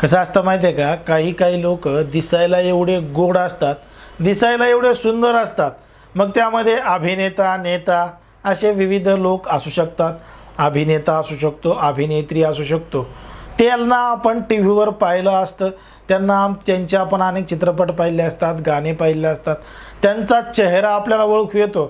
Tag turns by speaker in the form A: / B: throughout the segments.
A: कसं असतं माहिती आहे का, काही काही लोक दिसायला एवढे गोड असतात, दिसायला एवढे सुंदर असतात, मग त्यामध्ये अभिनेता नेता असे विविध लोक असू शकतात. अभिनेता असू शकतो, अभिनेत्री असू शकतो. त्यांना आपण टी व्हीवर पाहिलं असतं, त्यांचे आपण अनेक चित्रपट पाहिले असतात, गाणे पाहिले असतात, त्यांचा चेहरा आपल्याला ओळखू येतो,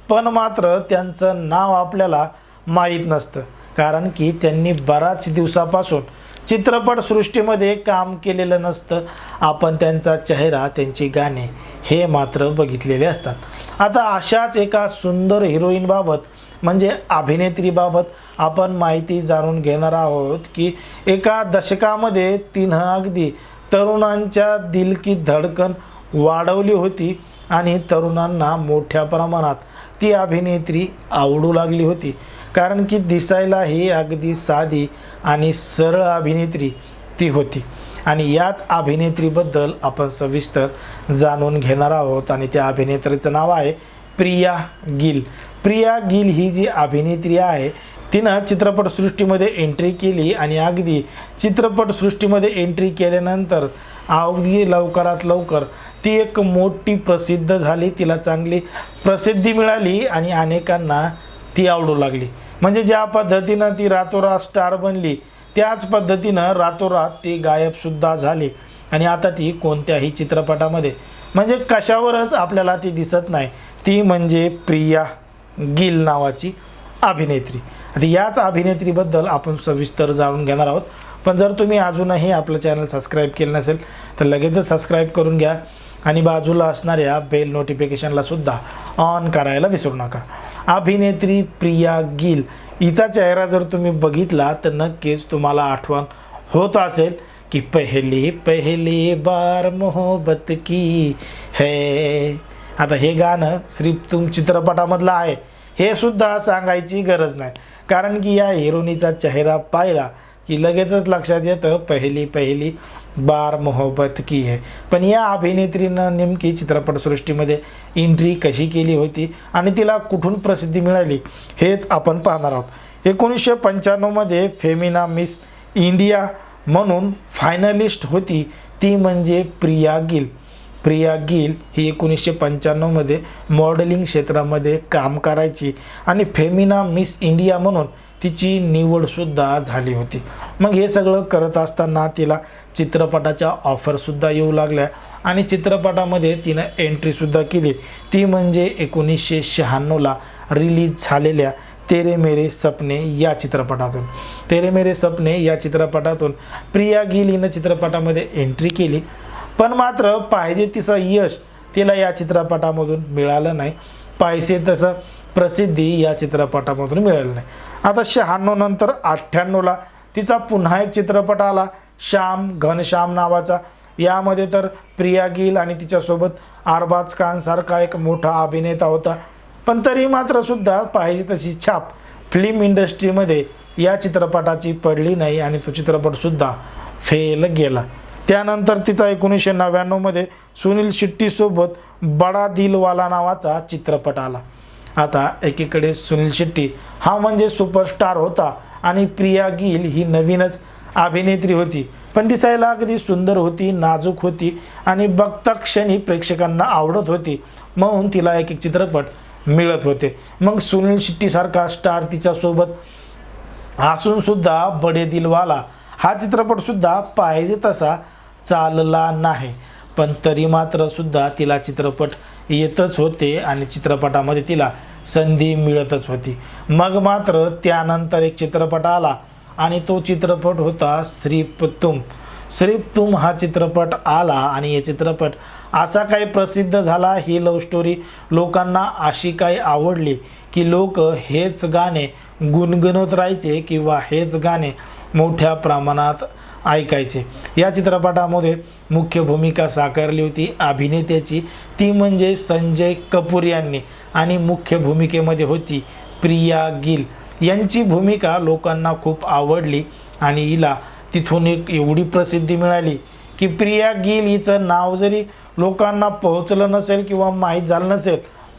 A: पण मात्र त्यांचं नाव आपल्याला माहीत नसतं. कारण की त्यांनी बराच दिवसापासून चित्रपटसृष्टीमध्ये काम केलेलं नसतं. आपण त्यांचा चेहरा, त्यांची गाणे हे मात्र बघितलेले असतात. आता अशाच एका सुंदर हिरोईनबाबत म्हणजे अभिनेत्रीबाबत आपण माहिती जाणून घेणार आहोत की एका दशकामध्ये तिनं अगदी तरुणांच्या दिल की धडकन वाढवली होती आणि तरुणांना मोठ्या प्रमाणात ती अभिनेत्री आवडू लागली होती. कारण की दिसायला ही अगदी साधी आणि सरळ अभिनेत्री ती होती. आणि याच अभिनेत्रीबद्दल आपण सविस्तर जाणून घेणार आहोत आणि त्या अभिनेत्रीचं नाव आहे प्रिया गिल. प्रिया गिल ही जी अभिनेत्री आहे, तिनं चित्रपटसृष्टीमध्ये एंट्री केली आणि अगदी चित्रपटसृष्टीमध्ये एंट्री केल्यानंतर अगदी लवकरात लवकर ती एक मोठी प्रसिद्ध झाली. तिला चांगली प्रसिद्धी मिळाली आणि अनेकांना ती आवडू लागली. म्हणजे ज्या पद्धतीनं ती रातोरात स्टार बनली, त्याच पद्धतीनं रातोरात ती गायबसुद्धा झाली आणि आता ती कोणत्याही चित्रपटामध्ये म्हणजे कशावरच आपल्याला ती दिसत नाही. ती म्हणजे प्रिया गिल नावाची अभिनेत्री. आता याच अभिनेत्रीबद्दल आपण सविस्तर जाणून घेणार आहोत. पण जर तुम्ही अजूनही आपलं चॅनल सबस्क्राईब केलं नसेल तर लगेचच सबस्क्राईब करून घ्या आणि बाजूला असणाऱ्या बेल नोटिफिकेशनला सुद्धा ऑन करायला विसरू नका. अभिनेत्री प्रिया गिल हिचा चेहरा जर तुम्ही बघितला तर नक्कीच तुम्हाला आठवण होत असेल की पहली पहली बार मोहब्बत की है. आता हे गाणं सिर्फ तुम चित्रपटामधलं आहे हे सुद्धा सांगायची गरज नाही, कारण की या हिरोनीचा चेहरा पाहिला की लगेचच लक्षात येतं पहली पहली बार मोहब्बत की है. पण या अभिनेत्रीनं नेमकी चित्रपटसृष्टीमध्ये एंट्री कशी केली होती आणि तिला कुठून प्रसिद्धी मिळाली हेच आपण पाहणार आहोत. 1995मध्ये फेमिना मिस इंडिया म्हणून फायनलिस्ट होती, ती म्हणजे प्रिया गिल. प्रिया गिल ही 1995मध्ये मॉडेलिंग क्षेत्रामध्ये काम करायची आणि फेमिना मिस इंडिया म्हणून तिची निवडसुद्धा झाली होती. मग हे सगळं करत असताना तिला चित्रपटाच्या ऑफरसुद्धा येऊ लागल्या आणि चित्रपटामध्ये तिनं एंट्रीसुद्धा केली. ती म्हणजे 1996ला रिलीज झालेल्या तेरे मेरे सपने या चित्रपटातून. तेरे मेरे सपने या चित्रपटातून प्रिया गिल हिनं चित्रपटामध्ये एंट्री केली, पण मात्र पाहिजे तसं यश तिला या चित्रपटामधून मिळालं नाही, पाहिजे तसं प्रसिद्धी या चित्रपटामधून मिळालं नाही. आता 96 नंतर 98ला तिचा पुन्हा एक चित्रपट आला, श्याम घनश्याम नावाचा. यामध्ये तर प्रिया गिल आणि तिच्यासोबत अरबाज खान सारखा एक मोठा अभिनेता होता, पण तरी मात्र सुद्धा पाहिजे तशी छाप फिल्म इंडस्ट्रीमध्ये या चित्रपटाची पडली नाही आणि तो चित्रपटसुद्धा फेल गेला. त्यानंतर तिचा 1999मध्ये सुनील शेट्टीसोबत बडा दिलवाला नावाचा चित्रपट आला. आता एकीकडे सुनील शेट्टी हा म्हणजे सुपरस्टार होता आणि प्रिया गिल ही नवीनच अभिनेत्री होती, पण दिसायला अगदी सुंदर होती, नाजूक होती आणि बघता क्षणी प्रेक्षकांना आवडत होती, म्हणून तिला एक एक चित्रपट मिळत होते. मग सुनील शेट्टीसारखा स्टार तिच्यासोबत असूनसुद्धा बडे दिलवाला हा चित्रपटसुद्धा पाहिजे तसा चालला नाही, पण तरी मात्र सुद्धा तिला चित्रपट येतच होते आणि चित्रपटामध्ये तिला संधी मिळतच होती. मग मात्र त्यानंतर एक चित्रपट आला आणि तो चित्रपट होता सिर्फ तुम. सिर्फ तुम हा चित्रपट आला आणि हे चित्रपट असा काही प्रसिद्ध झाला, ही लव्ह स्टोरी लोकांना अशी काही आवडली की लोक हेच गाणे गुणगुणत राहायचे किंवा हेच गाणे मोठ्या प्रमाणात ऐकायचे. या चित्रपटामध्ये मुख्य भूमिका साकारली होती अभिनेत्याची, ती म्हणजे संजय कपूर यांनी आणि मुख्य भूमिकेमध्ये होती प्रिया गिल. यांची भूमिका लोकांना खूप आवडली आणि हिला तिथून एक एवढी प्रसिद्धी मिळाली की प्रिया गिल हिचं नाव जरी लोकांना पोहोचलं नसेल किंवा माहीत झालं नसेल,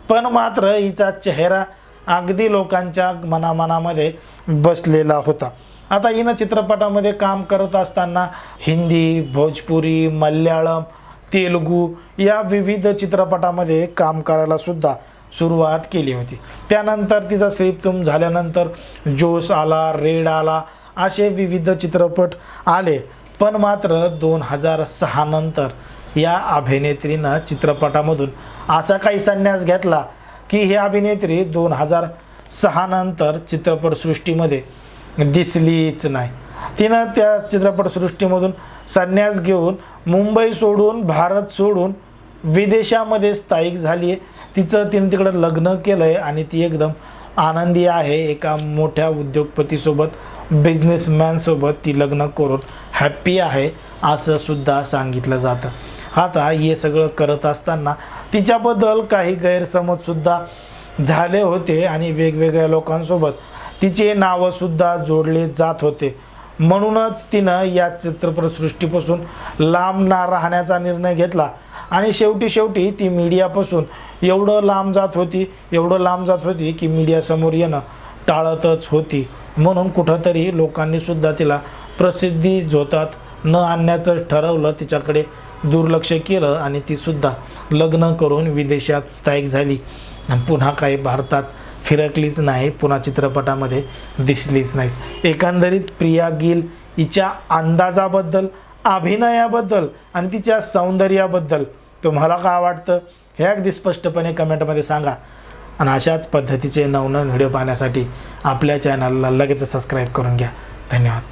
A: पण मात्र हिचा चेहरा अगदी लोकांच्या मनामनामध्ये बसलेला होता. आता हिनं चित्रपटामध्ये काम करत असताना हिंदी, भोजपुरी, मल्याळम, तेलुगू या विविध चित्रपटामध्ये काम करायला सुद्धा सुरुवात केली होती. त्यानंतर तिचा श्रीप्तुम झाल्यानंतर जोश आला, रेड आला असे विविध चित्रपट आले. पण मात्र 2006 नंतर या अभिनेत्रीनं चित्रपटामधून असा काही संन्यास घेतला की ही अभिनेत्री 2006 नंतर चित्रपटसृष्टीमध्ये दिसलीच नाही. तिनं त्या चित्रपटसृष्टीमधून संन्यास घेऊन मुंबई सोडून, भारत सोडून विदेशामध्ये स्थायिक झाली आहे. तिनं तिकडं लग्न केलं आहे आणि ती एकदम आनंदी आहे. एका मोठ्या उद्योगपतीसोबत, बिझनेसमॅनसोबत ती लग्न करून हॅप्पी आहे असं सुद्धा सांगितलं जातं. आता हे सगळं करत असताना तिच्याबद्दल काही गैरसमजसुद्धा झाले होते आणि वेगवेगळ्या लोकांसोबत तिचे नावंसुद्धा जोडले जात होते. म्हणूनच तिनं या चित्रपटसृष्टीपासून लांब राहण्याचा निर्णय घेतला आणि शेवटी ती मीडियापासून एवढं लांब जात होती की मीडियासमोर येणं टाळतच होती. म्हणून कुठंतरी लोकांनीसुद्धा तिला प्रसिद्धी झोतात न आणण्याचं ठरवलं, तिच्याकडे दुर्लक्ष केलं आणि तीसुद्धा लग्न करून विदेशात स्थायिक झाली आणि पुन्हा काही भारतात फिरकलीच नाही, पुन्हा चित्रपटामध्ये दिसलीच नाही. एकंदरीत प्रिया गिल हिच्या अंदाजाबद्दल, अभिनयाबद्दल आणि तिच्या सौंदर्याबद्दल तुम्हाला काय वाटतं हे अगदी स्पष्टपणे कमेंटमध्ये सांगा. आणि अशाच पद्धतीचे नवनवीन व्हिडिओ पाहण्यासाठी आपल्या चॅनलला लगेच सबस्क्राईब करून घ्या. धन्यवाद.